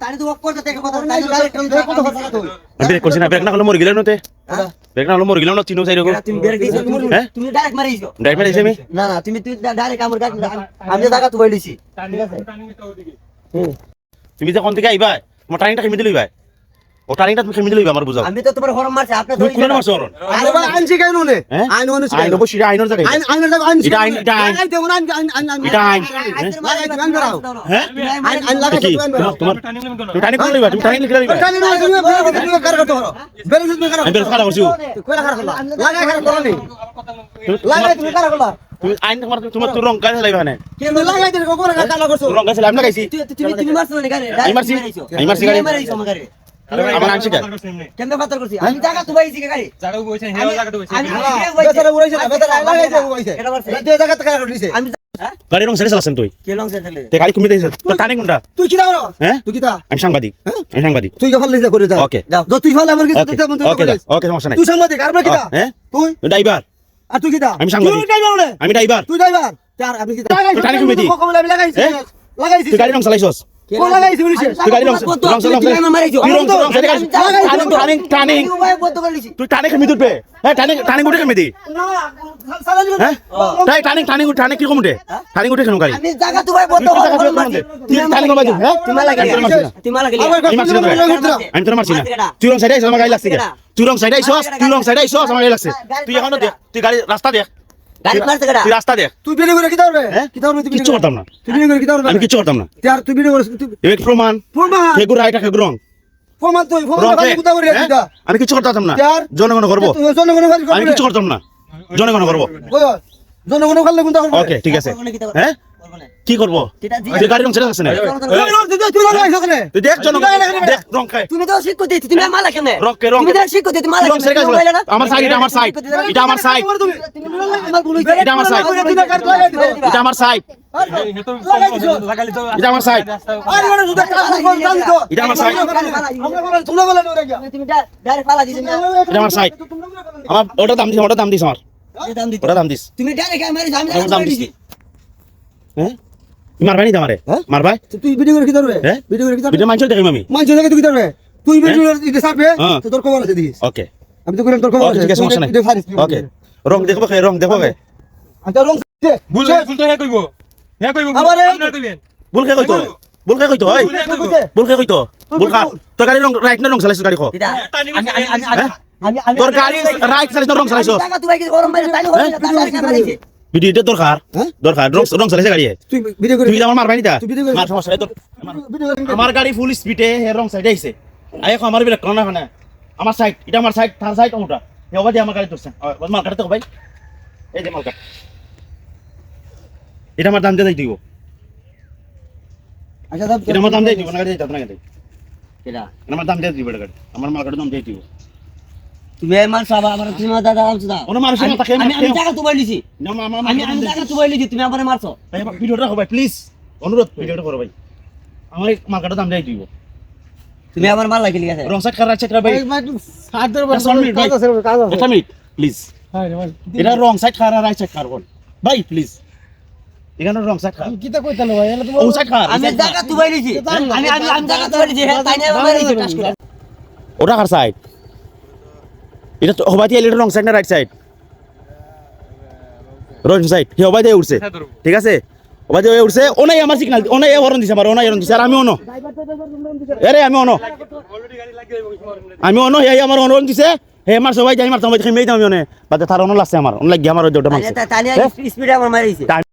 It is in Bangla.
তানি তো ওপর থেকে কথা তাই ডাইরেক্ট কত কথা তো ব্রেক করছিস না ব্রেক না হলে মরে গেলাম না তে ব্রেক না হলে মরে গেলাম না তিনও চাইরো তুমি ব্রেক দিছো তুমি ডাইরেক্ট মারিছো ডাইরেক্ট মারিছি আমি না না তুমি ডাইরেক্ট আমার গাড়ি আমি জায়গা তো বইলিছি ঠিক আছে তুমি যে কোন থেকে আইবা তোমার টাইমটা কেমনে লইবা ও টাইমটা তুমি কেমনে লইবা আমার বুঝাও আমি তো তোমার হরম মারছি আপনি তুমি কোন মারছো হরম আরে ভাই আইন শিখাই নুনে আইন অনু শিখাই আইন অবশ্যই আইনের জায়গায় আইনের জায়গা আইন এটা আইন এটা আইন লাগাই দেব না আইন এটা আইন লাগাই দেব না হ্যাঁ আইন লাগাই দেব তোমার তুমি টাইম কোন লইবা তুমি টাইম লিখে লইবা টানি না তুমি কার করতে পারো বেরে তুমি কার আমি বের খারাপ করছি কইলা কার করলা লাগাই কার করনি লাগাই তুমি কার করলা তুমি আইন তোমার তো রং গাছ লাইবা না কেন লাগাই দিল কোন কালা করছো রং গাছ আমি লাগাইছি তুমি মারছো না গাড়ি আমি মারছি গাড়ি মারিছো আমার গাড়ি আমার আনছি গাড়ি কেমনে পাতর করছি আমি জায়গা তো বাইছি গাড়ি জায়গা বইছেন হেও জায়গা তো বইছেন আমি বেচারা উড়াইছে না বেচারা লাগাইছে বইছে এটা মারছে তুই জায়গা থেকে করলিছে আমি গাড়ি রং সাইডে চালাছেন তুই কে লং সাইড থাকলে তে গাড়ি কমে দিয়েছ তো টানে কোনটা তুই কি দাও হ্যাঁ তুই কি দা আমি সাংবাদিক আমি সাংবাদিক তুই যখন লিখে করে যা ওকে যাও তুই ফল আমার কিছু ওকে দিতে মন ওকে ওকে সমস্যা নাই তুই সাংবাদিক আর কি দা হ্যাঁ তুই ড্রাইভার আর তুই কি দা আমি সাংবাদিক তুই ড্রাইভার বলে আমি ড্রাইভার তুই ড্রাইভার তার আমি কি দা টানি কমে দি কম লাগাইছি লাগাইছি তুই গাড়ি রং চালাইছস কোন লাগাইছি বলিস তুই গাড়ি রং তুমি আমার মারিছো তুই রং সাইডে গাড়ি টানি তুমি ভাই বন্ধ করে লিছি তুই টানে কেমে তুলবে হ্যাঁ টানি গুটে কেমে দি না সালানি হ্যাঁ তাই টানি কি কমতে টানি গুটে কেন গাড়ি আমি জায়গা তো ভাই বন্ধ করে মারছি তুই টানি কমে দি হ্যাঁ তুমি লাগি তুমি লাগি আমি তোর মারছি না তুই রং সাইডে আইছস আমার গাড়ি লাগছে তুই রং সাইডে আইছস আমার গাড়ি লাগছে তুই এখনো দেখ তুই গাড়ি রাস্তা দেখ গাড়ি মারছে কেডা তুই রাস্তা দেখ তুই বিড়ি করে কি দাও রে হ্যাঁ কি দাও তুই কিচ্ছু করতাম না তুই বিড়ি করে কি দাও আমি কিচ্ছু করতাম না তার তুই বিড়ি করে তুই এক প্রমাণ প্রমাণ কেগু রাইট কেগু রং প্রমাণ তুই রং প্রমাণ কথা করে হ্যাঁ? দিদা আমি কিচ্ছু করতাম না তার জনগণ করব তুই জনগণ খালি আমি কিচ্ছু করতাম না জনগণ করব জনগণ খালি কোনটা করব ওকে ঠিক আছে হ্যাঁ কি করব তুই গাড়ি রং ছেড়ে যাচ্ছে না তুই লাগাইছ ওখানে তুই দেখ জনগণ দেখ রং খায় তুমি তো শিক্ষক দিতে তুমি মালা কেন রং কে রং তুমি তো শিক্ষক দিতে মালা রং ছেড়ে গেছে আমার সাইড এটা আমার সাইড এটা আমার সাইড আমার ভুল হইছে এটা আমার সাইড এটা আমার সাইড লাগাইলি তো এটা আমার সাইড আরে মানে তুই কাজ কর জানি তো এটা আমার সাইড আমরা বলে তোমরা বলে নরে গিয়া তুমি ডাইরেক্ট ফালা দিছ না এটা আমার সাইড আমার ওটা দাম দিস আমার দাম দিতে ওটা দাম দিস তুমি ডাইরেক্ট মারিছ আমি আমার দাম দিস হ্যাঁ মারবাই নি আমারে মারবাই তুই ভিডিও করে কি করবে হ্যাঁ? ভিডিও করে কি করবে ভিডিও মানছো দেখি আমি মান জায়গা তুই কি করবে তুই ভিডিও দিতে সারবে হ্যাঁ। তো তোর খবর আছে দিস ওকে আমি তো কইলাম তোর খবর ওকে আছে ঠিক আছে সমস্যা নাই ওকে রং দেখবো কে রং দেখবো কে আচ্ছা রং ভুল ভুল তো হে কইবো আবার এই- আপনারা কইবেন ভুল কে কইতো ভুল কে কইতো ওই ভুল কে কইতো ভুল খা তোর গাড়ি রং রাইট না রং চালাইছ গাড়ি কো এটা আমি তোর গাড়ি রাইট চালাইছ রং চালাইছ জায়গা তো ভাই কি গরম মারিছ তাই হইছে ডাইরেক্ট মারিছে ভিডিওতে দরকার হ্যাঁ? দরকার রং চালাইছ গাড়ি তুই ভিডিও করে তুই আমার মারবাই নি তা তুই ভিডিও করে- মার সমস্যা নাই তোর ভিডিও করে আমার গাড়ি ফুল স্পিডে হে রং সাইডে আইছে আই আমার বিলে কোন না আমার সাইড এটা আমার সাইড তার সাইড ওটা হে ওবা দিয়ে আমার গাড়ি ধরছে মাল কাটতে ভাই এই যে মাল কাট এটা আমার দাম দিয়ে দিব আচ্ছা দাও এটা আমার দাম দিয়ে দিব না গাড়ি দিতে না গাড়ি এটা এটা আমার দাম দিয়ে দিব এটা গাড়ি আমার মাল কাটার দাম দিয়ে দিব তুমি এই মার সাবা আমার তুমি দাদা আমছো দাও ওনা মারছে না তাকে আমি জায়গা তো বলিছি না আমি জায়গা তো বলিছি তুমি আমারে মারছো ভাই ভিডিওটা হবে প্লিজ অনুরোধ ভিডিওটা করো ভাই আমার মাল কাটার দাম দিয়ে দিব তুমি আমার মাল লাগি লিখা রং সাইড কার সাইড ভাই সাত ধরে That's one minute, কাজ আছে কাজ আছে একটা মিনিট প্লিজ হ্যাঁ রে ভাই এটা রং সাইড খার রাইট সাইড খার ভাই প্লিজ এখানে রং সাইড খার কিটা কইতালো ভাই এলা তো ও সাইড খার আমি জায়গা তো বলিছি আমি জায়গা তো বলিছি হ্যাঁ তাই না মারিছি টাস করে ওটা কার সাইড এটা তো হবাই দিয়ে রং সাইড না রাইট সাইড রং সাইড হি হবাই দিয়ে উঠছে ঠিক আছে হবাই দিয়ে উঠছে ওনাই আমার সিগন্যাল ওনাই হরন দিছে আমার ওনাই হরন দিছে আর আমি অনো আরে আমি অনো অলরেডি গাড়ি লাগিয়ে আমি অনো হে আমার হরন দিছে হে আমার সবাই যাই মারতাম খেমেই দাম আমি অনে বাদে তার অনো লাগছে আমার অন লাগি আমার ওই দুটো মারছে তাই স্পিডে আমার মারিছি